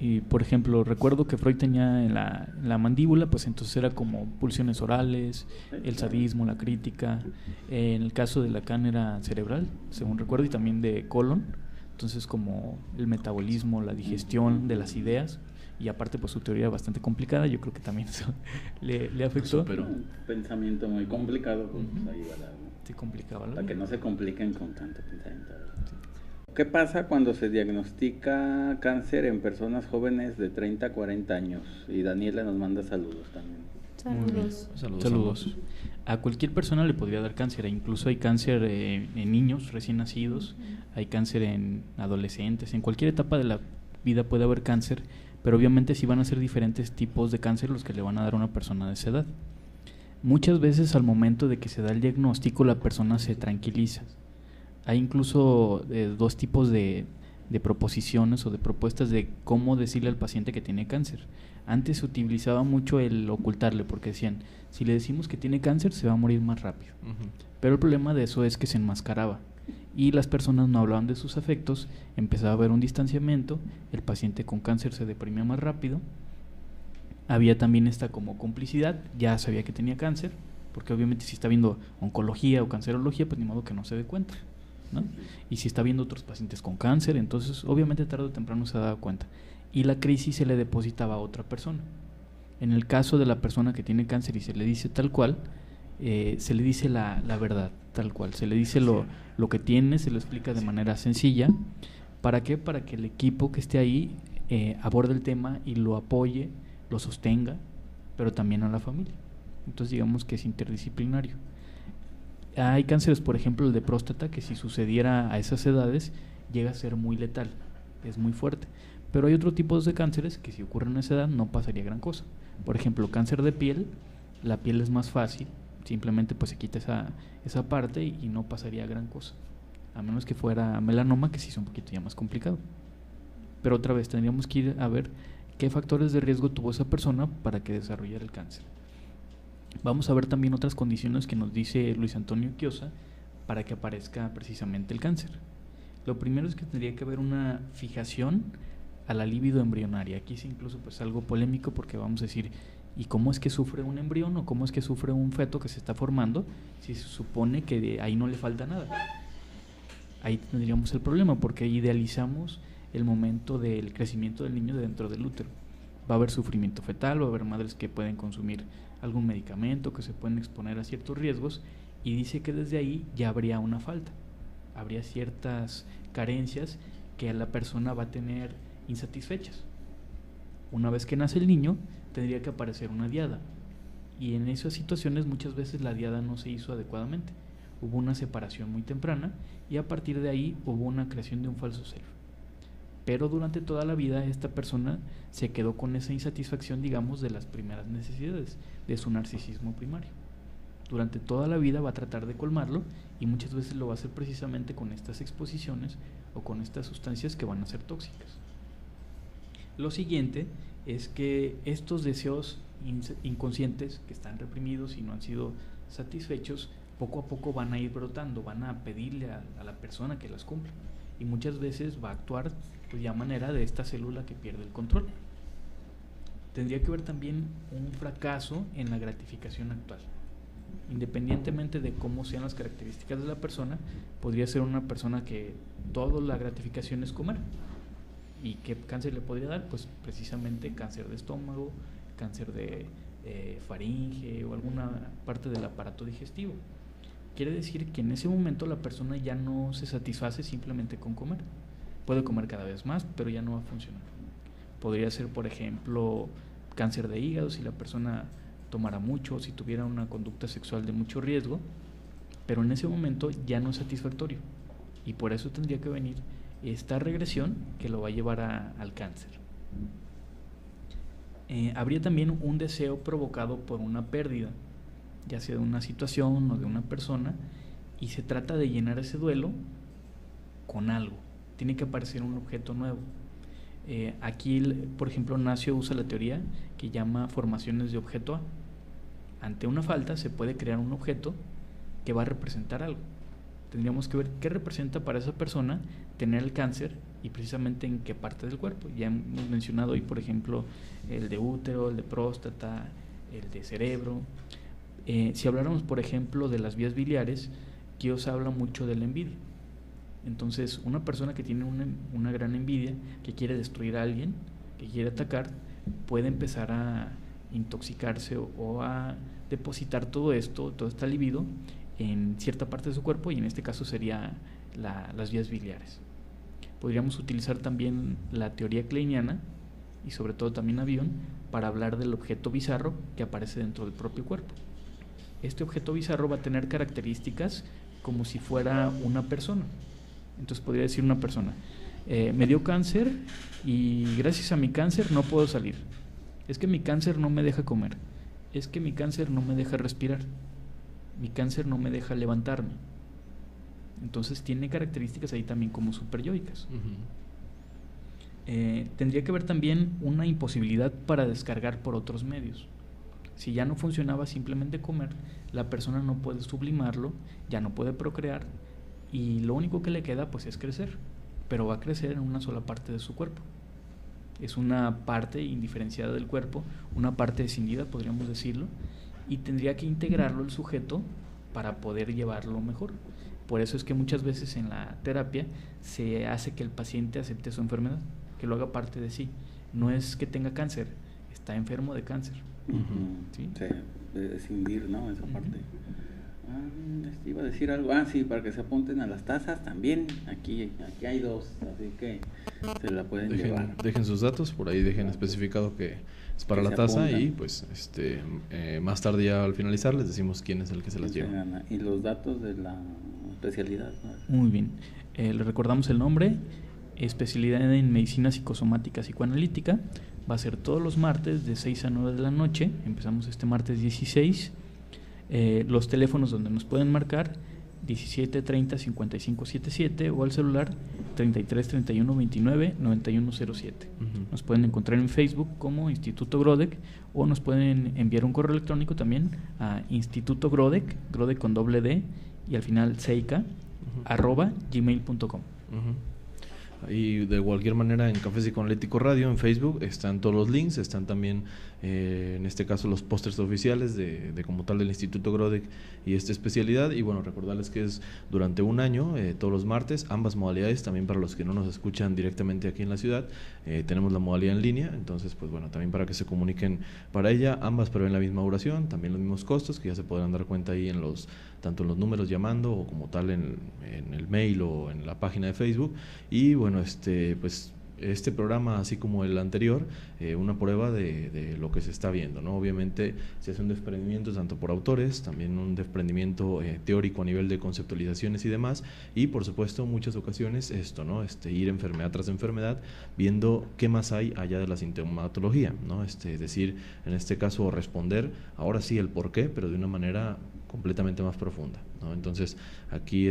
Speaker 2: Y por ejemplo, recuerdo que Freud tenía en la mandíbula, pues entonces era como pulsiones orales, el sadismo, la crítica. En el caso de Lacan era cerebral, según recuerdo, y también de colon. Entonces como el metabolismo, la digestión de las ideas, y aparte pues su teoría bastante complicada, yo creo que también eso le afectó.
Speaker 1: Pero un pensamiento muy complicado, pues ahí va la...
Speaker 2: Sí, complicaba la
Speaker 1: para
Speaker 2: vida.
Speaker 1: que no se compliquen con tanto pensamiento. ¿Qué pasa cuando se diagnostica cáncer en personas jóvenes de 30 a 40 años? Y Daniela nos manda saludos también.
Speaker 4: Saludos.
Speaker 2: Saludos. A cualquier persona le podría dar cáncer, incluso hay cáncer en niños recién nacidos, hay cáncer en adolescentes, en cualquier etapa de la vida puede haber cáncer, pero obviamente sí van a ser diferentes tipos de cáncer los que le van a dar a una persona de esa edad. Muchas veces al momento de que se da el diagnóstico la persona se tranquiliza. Hay incluso dos tipos de proposiciones o de propuestas de cómo decirle al paciente que tiene cáncer. Antes se utilizaba mucho el ocultarle, porque decían, si le decimos que tiene cáncer se va a morir más rápido. Pero el problema de eso es que se enmascaraba y las personas no hablaban de sus afectos, empezaba a haber un distanciamiento, el paciente con cáncer se deprimía más rápido. Había también esta como complicidad, ya sabía que tenía cáncer, porque obviamente si está viendo oncología o cancerología, pues ni modo que no se dé cuenta, ¿no? Y si está viendo otros pacientes con cáncer, entonces obviamente tarde o temprano se daba cuenta. Y la crisis se le depositaba a otra persona. En el caso de la persona que tiene cáncer y se le dice tal cual, se le dice la verdad, tal cual. Se le dice lo que tiene, se lo explica de manera sencilla. ¿Para qué? Para que el equipo que esté ahí aborde el tema y lo apoye, lo sostenga, pero también a la familia. Entonces digamos que es interdisciplinario. Hay cánceres, por ejemplo, el de próstata, que si sucediera a esas edades llega a ser muy letal, es muy fuerte. Pero hay otros tipos de cánceres que si ocurren a esa edad no pasaría gran cosa. Por ejemplo, cáncer de piel, la piel es más fácil, simplemente pues se quita esa parte y no pasaría gran cosa. A menos que fuera melanoma, que sí es un poquito ya más complicado. Pero otra vez tendríamos que ir a ver qué factores de riesgo tuvo esa persona para que desarrollara el cáncer. Vamos a ver también otras condiciones que nos dice Luis Antonio Quiosa para que aparezca precisamente el cáncer. Lo primero es que tendría que haber una fijación a la libido embrionaria. Aquí es incluso pues algo polémico porque vamos a decir, ¿y cómo es que sufre un embrión o cómo es que sufre un feto que se está formando si se supone que de ahí no le falta nada? Ahí tendríamos el problema porque idealizamos el momento del crecimiento del niño dentro del útero. Va a haber sufrimiento fetal, va a haber madres que pueden consumir algún medicamento, que se pueden exponer a ciertos riesgos, y dice que desde ahí ya habría una falta, habría ciertas carencias que la persona va a tener insatisfechas. Una vez que nace el niño, tendría que aparecer una diada, y en esas situaciones muchas veces la diada no se hizo adecuadamente, hubo una separación muy temprana, y a partir de ahí hubo una creación de un falso self. Pero durante toda la vida esta persona se quedó con esa insatisfacción, digamos, de las primeras necesidades, de su narcisismo primario. Durante toda la vida va a tratar de colmarlo y muchas veces lo va a hacer precisamente con estas exposiciones o con estas sustancias que van a ser tóxicas. Lo siguiente es que estos deseos inconscientes que están reprimidos y no han sido satisfechos, poco a poco van a ir brotando, van a pedirle a la persona que las cumpla, y muchas veces va a actuar pues ya a manera de esta célula que pierde el control. Tendría que haber también un fracaso en la gratificación actual. Independientemente de cómo sean las características de la persona, podría ser una persona que toda la gratificación es comer. ¿Y qué cáncer le podría dar? Pues precisamente cáncer de estómago, cáncer de faringe o alguna parte del aparato digestivo. Quiere decir que en ese momento la persona ya no se satisface simplemente con comer. Puede comer cada vez más, pero ya no va a funcionar. Podría ser, por ejemplo, cáncer de hígado si la persona tomara mucho o si tuviera una conducta sexual de mucho riesgo, pero en ese momento ya no es satisfactorio, y por eso tendría que venir esta regresión que lo va a llevar al cáncer. Habría también un deseo provocado por una pérdida, ya sea de una situación o de una persona, y se trata de llenar ese duelo con algo. Tiene que aparecer un objeto nuevo. Aquí, por ejemplo, Nacio usa la teoría que llama formaciones de objeto A. Ante una falta se puede crear un objeto que va a representar algo. Tendríamos que ver qué representa para esa persona tener el cáncer y precisamente en qué parte del cuerpo. Ya hemos mencionado hoy, por ejemplo, el de útero, el de próstata, el de cerebro. Si habláramos, por ejemplo, de las vías biliares, aquí os habla mucho de la envidia. Entonces, una persona que tiene una gran envidia, que quiere destruir a alguien, que quiere atacar, puede empezar a intoxicarse o a depositar todo esto, toda esta libido en cierta parte de su cuerpo, y en este caso sería las vías biliares. Podríamos utilizar también la teoría kleiniana y sobre todo también Avión para hablar del objeto bizarro que aparece dentro del propio cuerpo. Este objeto bizarro va a tener características como si fuera una persona. Entonces podría decir una persona, me dio cáncer y gracias a mi cáncer no puedo salir. Es que mi cáncer no me deja comer. Es que mi cáncer no me deja respirar. Mi cáncer no me deja levantarme. Entonces tiene características ahí también como superyoicas. Tendría que haber también una imposibilidad para descargar por otros medios. Si ya no funcionaba simplemente comer, la persona no puede sublimarlo, ya no puede procrear, y lo único que le queda pues es crecer, pero va a crecer en una sola parte de su cuerpo. Es una parte indiferenciada del cuerpo, una parte escindida, podríamos decirlo, y tendría que integrarlo el sujeto para poder llevarlo mejor. Por eso es que muchas veces en la terapia se hace que el paciente acepte su enfermedad, que lo haga parte de sí. No es que tenga cáncer, está enfermo de cáncer. ¿Sí?
Speaker 1: Sí, de escindir, ¿no? Esa parte. Les iba a decir algo. Sí, para que se apunten a las tazas también. Aquí hay 2, así que se la pueden llevar.
Speaker 3: Dejen sus datos, por ahí dejen especificado que es para la taza apuntan. Y pues más tarde ya al finalizar les decimos quién es el que se las lleva.
Speaker 1: Y los datos de la especialidad, ¿no?
Speaker 2: Muy bien. Le recordamos el nombre: especialidad en medicina psicosomática psicoanalítica. Va a ser todos los martes de 6 a 9 de la noche. Empezamos este martes 16. Los teléfonos donde nos pueden marcar: 17 30 55 77 o al celular 33 31 29 91 07. Nos pueden encontrar en Facebook como Instituto Grodek, o nos pueden enviar un correo electrónico también a Instituto Grodek, Grodek con doble D y al final Seica @gmail.com.
Speaker 3: Y de cualquier manera en Café Psicoanalítico Radio en Facebook están todos los links, están también en este caso los pósters oficiales de como tal del Instituto Grodek y esta especialidad. Y bueno, recordarles que es durante un año, todos los martes, ambas modalidades. También para los que no nos escuchan directamente aquí en la ciudad, tenemos la modalidad en línea. Entonces pues bueno, también para que se comuniquen para ella. Ambas prevén la misma duración, también los mismos costos, que ya se podrán dar cuenta ahí en tanto en los números llamando o como tal en el mail o en la página de Facebook. Y bueno, pues este programa, así como el anterior, una prueba de lo que se está viendo, ¿no? Obviamente se hace un desprendimiento tanto por autores, también un desprendimiento teórico a nivel de conceptualizaciones y demás, y por supuesto muchas ocasiones esto, ¿no? Ir enfermedad tras enfermedad, viendo qué más hay allá de la sintomatología, ¿no? Es decir, en este caso responder ahora sí el por qué, pero de una manera completamente más profunda, ¿no? Entonces, aquí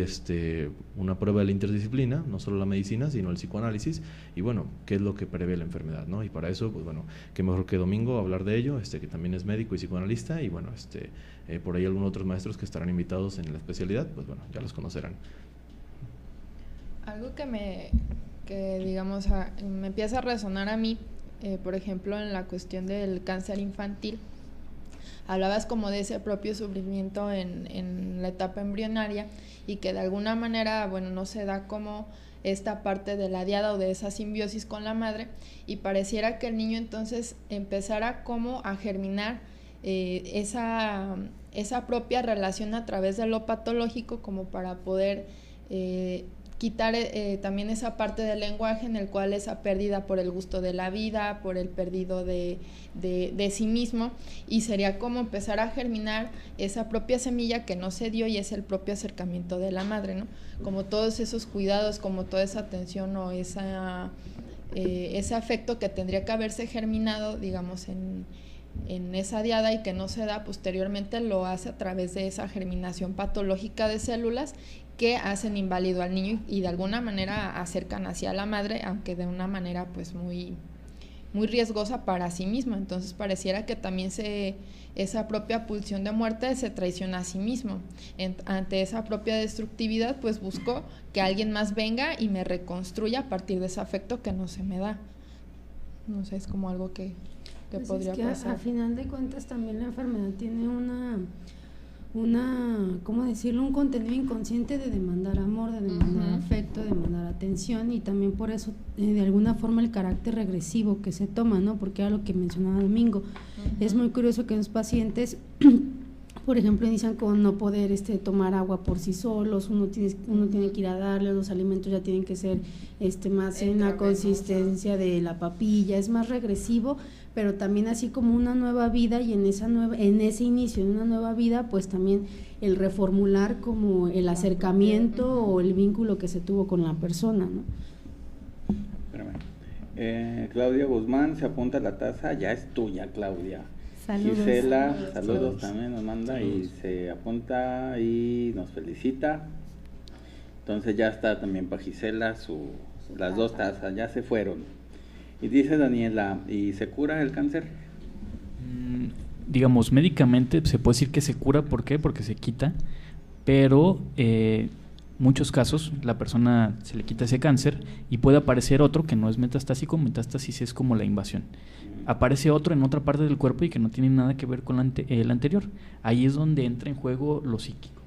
Speaker 3: una prueba de la interdisciplina, no solo la medicina, sino el psicoanálisis, y bueno, qué es lo que prevé la enfermedad, ¿no? Y para eso, pues bueno, qué mejor que Domingo hablar de ello, que también es médico y psicoanalista, y bueno, por ahí algunos otros maestros que estarán invitados en la especialidad, pues bueno, ya los conocerán.
Speaker 5: Algo que digamos, me empieza a resonar a mí, por ejemplo, en la cuestión del cáncer infantil. Hablabas como de ese propio sufrimiento en la etapa embrionaria y que de alguna manera, bueno, no se da como esta parte de la diada o de esa simbiosis con la madre, y pareciera que el niño entonces empezara como a germinar esa propia relación a través de lo patológico, como para poder quitar también esa parte del lenguaje en el cual esa pérdida por el gusto de la vida, por el perdido de sí mismo, y sería como empezar a germinar esa propia semilla que no se dio, y es el propio acercamiento de la madre, ¿no? Como todos esos cuidados, como toda esa atención o ese afecto que tendría que haberse germinado, digamos, en esa diada, y que no se da posteriormente, lo hace a través de esa germinación patológica de células que hacen inválido al niño y de alguna manera acercan hacia la madre, aunque de una manera pues muy, muy riesgosa para sí mismo. Entonces pareciera que también esa propia pulsión de muerte se traiciona a sí mismo. Ante esa propia destructividad, pues busco que alguien más venga y me reconstruya a partir de ese afecto que no se me da. No sé, es como algo que
Speaker 4: pues
Speaker 5: podría
Speaker 4: es que
Speaker 5: pasar.
Speaker 4: a final de cuentas también la enfermedad tiene una ¿cómo decirlo? Un contenido inconsciente de demandar amor, de demandar afecto, de demandar atención, y también por eso de alguna forma el carácter regresivo que se toma, ¿no? Porque era lo que mencionaba Domingo. Es muy curioso que los pacientes por ejemplo, inician con no poder tomar agua por sí solos, uno tiene que ir a darle, los alimentos ya tienen que ser más en la consistencia de la papilla, es más regresivo, pero también así como una nueva vida, y en ese inicio de una nueva vida, pues también el reformular como el acercamiento o el vínculo que se tuvo con la persona, ¿no?
Speaker 1: Espérame. Claudia Guzmán se apunta a la taza, ya es tuya, Claudia.
Speaker 4: Saludos.
Speaker 1: Gisela, saludos también nos manda y se apunta y nos felicita. Entonces ya está también para Gisela las dos tazas, ya se fueron. Y dice Daniela, ¿y se cura el cáncer?
Speaker 2: Digamos, médicamente se puede decir que se cura, ¿por qué? Porque se quita, pero muchos casos la persona se le quita ese cáncer y puede aparecer otro que no es metastásico. Metástasis es como la invasión. Aparece otro en otra parte del cuerpo y que no tiene nada que ver con el anterior. Ahí es donde entra en juego lo psíquico,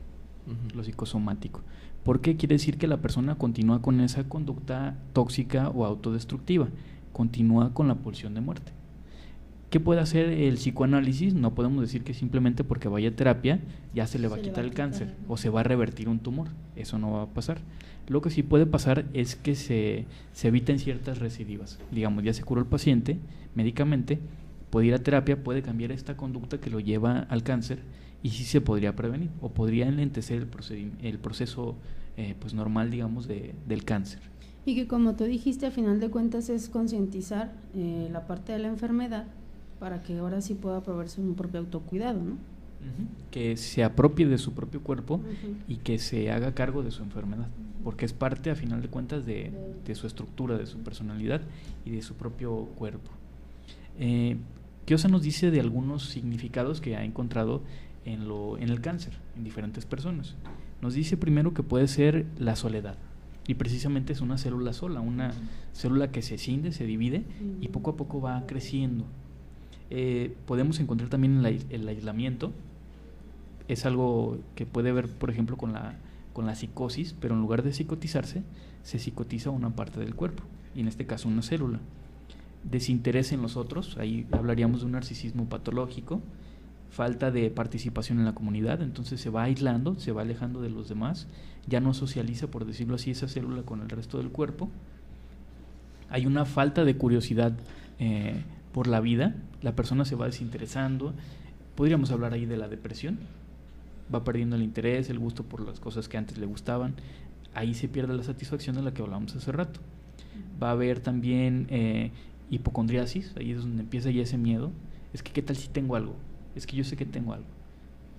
Speaker 2: lo psicosomático. Porque quiere decir que la persona continúa con esa conducta tóxica o autodestructiva, continúa con la pulsión de muerte. ¿Qué puede hacer el psicoanálisis? No podemos decir que simplemente porque vaya a terapia ya se le va a quitar el cáncer o se va a revertir un tumor. Eso no va a pasar. Lo que sí puede pasar es que se eviten ciertas recidivas. Digamos, ya se curó el paciente médicamente, puede ir a terapia, puede cambiar esta conducta que lo lleva al cáncer, y sí se podría prevenir o podría enlentecer el proceso pues normal, digamos, del cáncer.
Speaker 4: Y que, como tú dijiste, a final de cuentas es concientizar la parte de la enfermedad para que ahora sí pueda proveerse un propio autocuidado, ¿no?
Speaker 2: Que se apropie de su propio cuerpo y que se haga cargo de su enfermedad, porque es parte, a final de cuentas, de su estructura, de su personalidad y de su propio cuerpo. Kiosa nos dice de algunos significados que ha encontrado en el cáncer, en diferentes personas. Nos dice primero que puede ser la soledad, y precisamente es una célula sola, una célula que se cinde, se divide y poco a poco va creciendo. Podemos encontrar también el aislamiento. Es algo que puede ver, por ejemplo, con la psicosis, pero en lugar de psicotizarse, se psicotiza una parte del cuerpo, y en este caso una célula. Desinterés en los otros, ahí hablaríamos de un narcisismo patológico. Falta de participación en la comunidad, entonces se va aislando, se va alejando de los demás, ya no socializa, por decirlo así, esa célula con el resto del cuerpo. Hay una falta de curiosidad por la vida, la persona se va desinteresando. Podríamos hablar ahí de la depresión, va perdiendo el interés, el gusto por las cosas que antes le gustaban, ahí se pierde la satisfacción de la que hablábamos hace rato. Va a haber también hipocondriasis, ahí es donde empieza ya ese miedo. Es que ¿qué tal si tengo algo? Es que yo sé que tengo algo.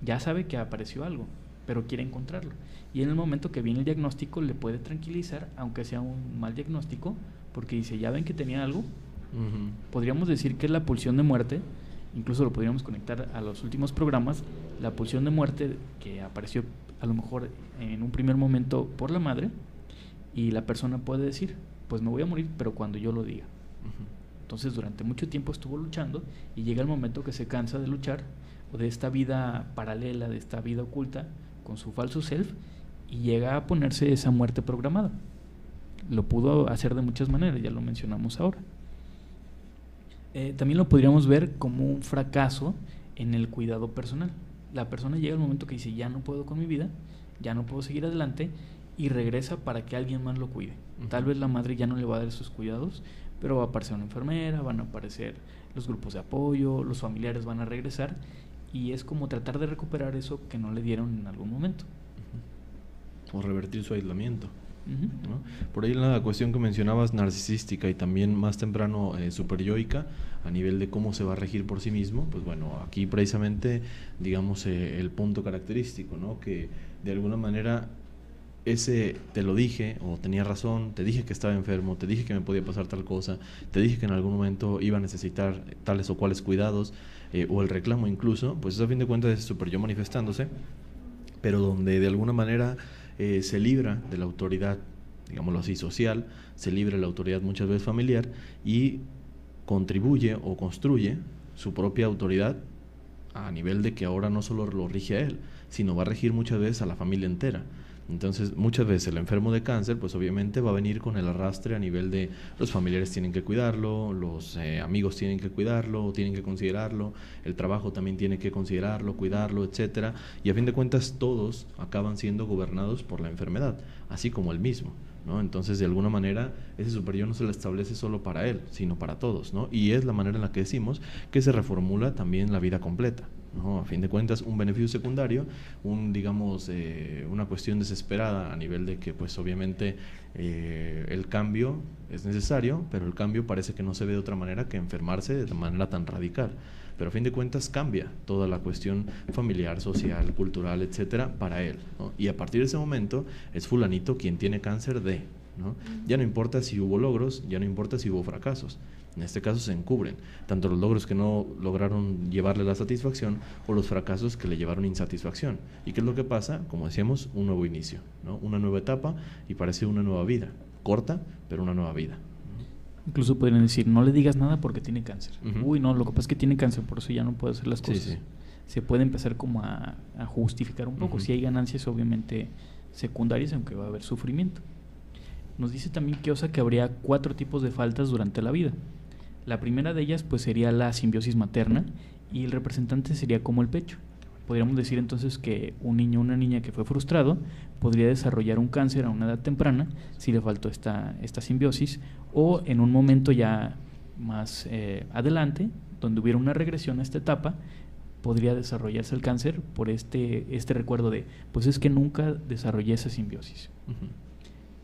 Speaker 2: ya sabe que apareció algo, pero quiere encontrarlo. Y en el momento que viene el diagnóstico le puede tranquilizar, aunque sea un mal diagnóstico, porque dice, ya ven que tenía algo. Podríamos decir que es la pulsión de muerte, incluso lo podríamos conectar a los últimos programas, la pulsión de muerte que apareció a lo mejor en un primer momento por la madre, y la persona puede decir, pues me voy a morir, pero cuando yo lo diga. Entonces durante mucho tiempo estuvo luchando y llega el momento que se cansa de luchar o de esta vida paralela, de esta vida oculta con su falso self, y llega a ponerse esa muerte programada. Lo pudo hacer de muchas maneras, ya lo mencionamos ahora. También lo podríamos ver como un fracaso en el cuidado personal. La persona llega al momento que dice, ya no puedo con mi vida, ya no puedo seguir adelante, y regresa para que alguien más lo cuide. Tal vez la madre ya no le va a dar esos cuidados, pero va a aparecer una enfermera, van a aparecer los grupos de apoyo, los familiares van a regresar, y es como tratar de recuperar eso que no le dieron en algún momento.
Speaker 3: O revertir su aislamiento. ¿No? Por ahí la cuestión que mencionabas narcisística y también más temprano superyoica, a nivel de cómo se va a regir por sí mismo, pues bueno, aquí precisamente digamos el punto característico, ¿no? Que de alguna manera ese te lo dije, o tenía razón, te dije que estaba enfermo, te dije que me podía pasar tal cosa, te dije que en algún momento iba a necesitar tales o cuales cuidados, o el reclamo incluso, pues eso a fin de cuentas es superyo manifestándose, pero donde de alguna manera se libra de la autoridad, digámoslo así, social, se libra de la autoridad muchas veces familiar y contribuye o construye su propia autoridad a nivel de que ahora no solo lo rige a él, sino va a regir muchas veces a la familia entera. Entonces, muchas veces el enfermo de cáncer, pues obviamente va a venir con el arrastre a nivel de los familiares tienen que cuidarlo, los amigos tienen que cuidarlo, tienen que considerarlo, el trabajo también tiene que considerarlo, cuidarlo, etcétera. Y a fin de cuentas todos acaban siendo gobernados por la enfermedad, así como él mismo, ¿no? Entonces, de alguna manera, ese superyo no se le establece solo para él, sino para todos, ¿no? Y es la manera en la que decimos que se reformula también la vida completa, ¿no? A fin de cuentas, un beneficio secundario, digamos, una cuestión desesperada a nivel de que, pues obviamente, el cambio es necesario, pero el cambio parece que no se ve de otra manera que enfermarse de manera tan radical. Pero a fin de cuentas cambia toda la cuestión familiar, social, cultural, etcétera, para él, ¿no? Y a partir de ese momento es fulanito quien tiene cáncer de, ¿no? Ya no importa si hubo logros, ya no importa si hubo fracasos. En este caso se encubren tanto los logros que no lograron llevarle la satisfacción o los fracasos que le llevaron insatisfacción. ¿Y qué es lo que pasa? Como decíamos, un nuevo inicio, ¿no? Una nueva etapa y parece una nueva vida, corta, pero una nueva vida.
Speaker 2: Incluso podrían decir, no le digas nada porque tiene cáncer. Uy, no, lo que pasa es que tiene cáncer, por eso ya no puede hacer las cosas. Sí. Se puede empezar como a justificar un poco. Si hay ganancias obviamente secundarias, aunque va a haber sufrimiento. Nos dice también Kiosa que habría 4 tipos de faltas durante la vida. La primera de ellas pues sería la simbiosis materna, y el representante sería como el pecho. Podríamos decir entonces que un niño o una niña que fue frustrado podría desarrollar un cáncer a una edad temprana si le faltó esta simbiosis, o en un momento ya más adelante, donde hubiera una regresión a esta etapa, podría desarrollarse el cáncer por este recuerdo de, pues es que nunca desarrollé esa simbiosis.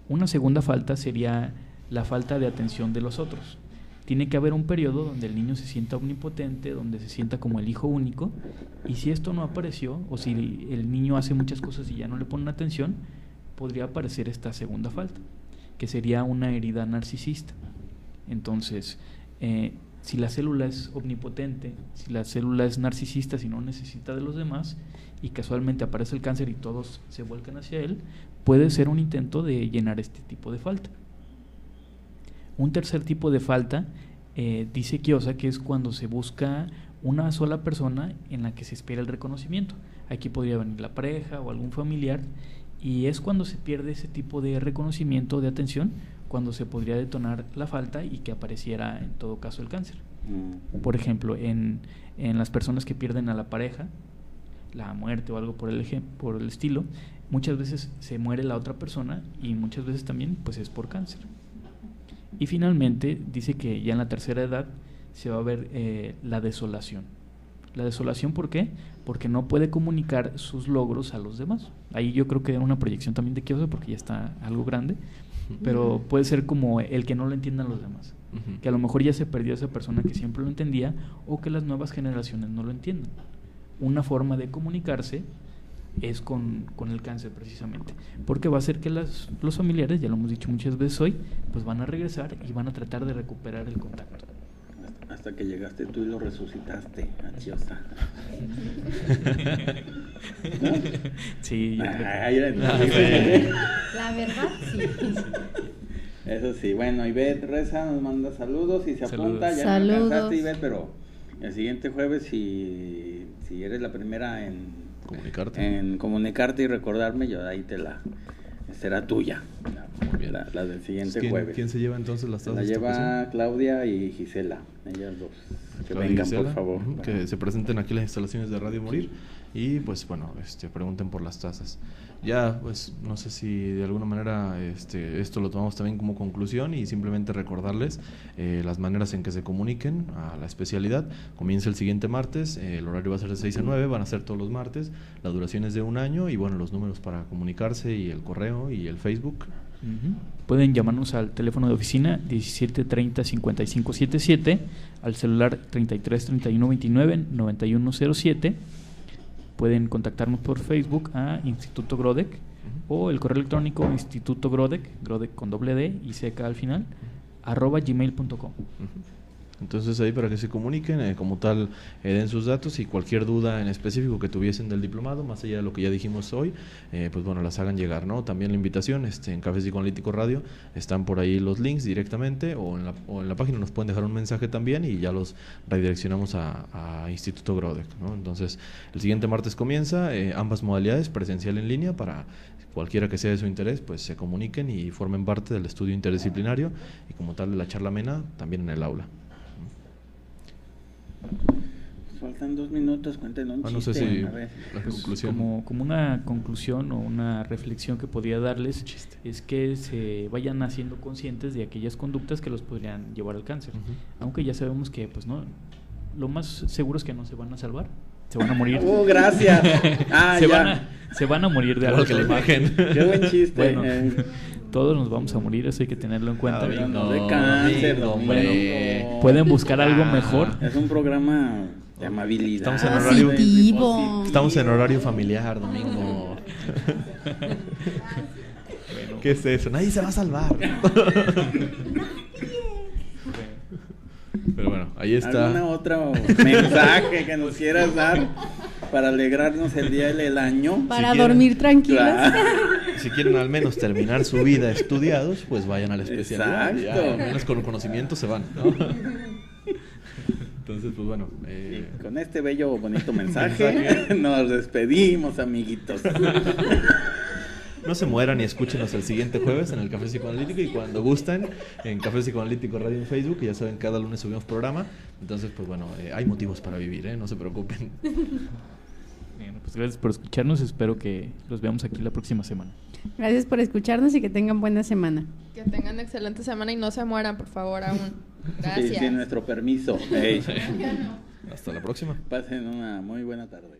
Speaker 2: Una segunda falta sería la falta de atención de los otros. Tiene que haber un periodo donde el niño se sienta omnipotente, donde se sienta como el hijo único, y si esto no apareció, o si el niño hace muchas cosas y ya no le ponen atención, podría aparecer esta segunda falta, que sería una herida narcisista. Entonces, si la célula es omnipotente, si la célula es narcisista, si no necesita de los demás, y casualmente aparece el cáncer y todos se vuelcan hacia él, puede ser un intento de llenar este tipo de falta. Un tercer tipo de falta, dice Kiosa, que es cuando se busca una sola persona en la que se espera el reconocimiento. Aquí podría venir la pareja o algún familiar, y es cuando se pierde ese tipo de reconocimiento, de atención, cuando se podría detonar la falta y que apareciera en todo caso el cáncer. Por ejemplo, en las personas que pierden a la pareja, la muerte o algo por el estilo, muchas veces se muere la otra persona y muchas veces también pues es por cáncer. Y finalmente dice que ya en la tercera edad se va a ver la desolación. La desolación, ¿por qué? Porque no puede comunicar sus logros a los demás. Ahí yo creo que era una proyección también de Kiosa, porque ya está algo grande, pero puede ser como el que no lo entiendan los demás, que a lo mejor ya se perdió esa persona que siempre lo entendía, o que las nuevas generaciones no lo entiendan. una forma de comunicarse es con el cáncer precisamente, porque va a hacer que los familiares, ya lo hemos dicho muchas veces hoy, pues van a regresar y van a tratar de recuperar el contacto.
Speaker 1: Hasta que llegaste tú y lo resucitaste, ansiosa. ¿No?
Speaker 2: Sí, yo creo que-
Speaker 4: La verdad, sí.
Speaker 1: Eso sí, bueno, Ivette Reza nos manda saludos y se apunta, ya
Speaker 4: Saludos.
Speaker 1: no alcanzaste, Ivette, pero el siguiente jueves si eres la primera en comunicarte y recordarme, yo ahí será tuya,
Speaker 3: bien.
Speaker 1: la del siguiente
Speaker 3: ¿Quién,
Speaker 1: jueves.
Speaker 3: ¿Quién se lleva entonces las tazas?
Speaker 1: La
Speaker 3: de esta
Speaker 1: lleva
Speaker 3: ocasión?
Speaker 1: Claudia y Gisela, ellas dos. Que
Speaker 3: Claudia y
Speaker 1: vengan,
Speaker 3: Gisela,
Speaker 1: por favor.
Speaker 3: que se presenten aquí en las instalaciones de Radio Morir y pues bueno, pregunten por las tazas. Ya, pues no sé si de alguna manera esto lo tomamos también como conclusión y simplemente recordarles las maneras en que se comuniquen a la especialidad. Comienza el siguiente martes, el horario va a ser de 6 a 9, van a ser todos los martes, la duración es de 1 año y bueno, los números para comunicarse y el correo y el Facebook.
Speaker 2: Pueden llamarnos al teléfono de oficina 1730-5577, al celular 333129-9107. Pueden contactarnos por Facebook a Instituto Grodek o el correo electrónico Instituto Grodek con doble D y seca al final, @gmail.com.
Speaker 3: Entonces ahí para que se comuniquen, como tal, den sus datos y cualquier duda en específico que tuviesen del diplomado, más allá de lo que ya dijimos hoy, pues bueno, las hagan llegar, ¿no? También la invitación, en Café Psicoanalítico Radio, están por ahí los links directamente o en la página nos pueden dejar un mensaje también y ya los redireccionamos a Instituto Grodek, ¿no? Entonces, el siguiente martes comienza, ambas modalidades, presencial en línea, para cualquiera que sea de su interés, pues se comuniquen y formen parte del estudio interdisciplinario y como tal de la charla amena también en el aula.
Speaker 1: Faltan 2 minutos, cuéntenos un
Speaker 3: No sé
Speaker 1: chiste,
Speaker 3: si
Speaker 1: a ver.
Speaker 3: la
Speaker 2: Pues,
Speaker 3: conclusión.
Speaker 2: como una conclusión o una reflexión que podría darles es que se vayan haciendo conscientes de aquellas conductas que los podrían llevar al cáncer. Aunque ya sabemos que pues no, lo más seguro es que no se van a salvar, se van a morir.
Speaker 1: Gracias.
Speaker 2: Se van a morir de
Speaker 3: Igual
Speaker 2: algo.
Speaker 3: que la imagen.
Speaker 1: Qué buen chiste.
Speaker 2: Bueno, todos nos vamos a morir, eso hay que tenerlo en cuenta.
Speaker 1: Hablando de cáncer,
Speaker 3: hombre.
Speaker 1: Domingo.
Speaker 2: Pueden buscar algo mejor.
Speaker 1: Es un programa de amabilidad.
Speaker 3: Estamos en horario-
Speaker 4: Positivo.
Speaker 3: Estamos en horario familiar, Domingo. ¿Qué es eso? Nadie se va a salvar. Pero bueno, ahí está.
Speaker 1: ¿Alguna otro mensaje que nos quieras dar para alegrarnos el día del año?
Speaker 4: Para
Speaker 3: quieren.
Speaker 4: dormir tranquilos.
Speaker 1: Claro.
Speaker 3: Si quieren al menos terminar su vida estudiados, pues vayan a la especialidad.
Speaker 1: Exacto.
Speaker 3: Ya, al menos con conocimiento se van, ¿no? Entonces, pues bueno.
Speaker 1: Y con este bello, bonito mensaje nos despedimos, amiguitos.
Speaker 3: No se mueran y escúchenos el siguiente jueves en el Café Psicoanalítico y cuando gusten en Café Psicoanalítico Radio en Facebook, ya saben, cada lunes subimos programa. Entonces, pues bueno, hay motivos para vivir, no se preocupen.
Speaker 2: Bueno, pues gracias por escucharnos, espero que los veamos aquí la próxima semana.
Speaker 4: Gracias por escucharnos y que tengan buena semana.
Speaker 5: Que tengan excelente semana y no se mueran, por favor, aún. Gracias.
Speaker 1: Sí, sin nuestro permiso. Hey.
Speaker 3: Hasta la próxima.
Speaker 1: Pasen una muy buena tarde.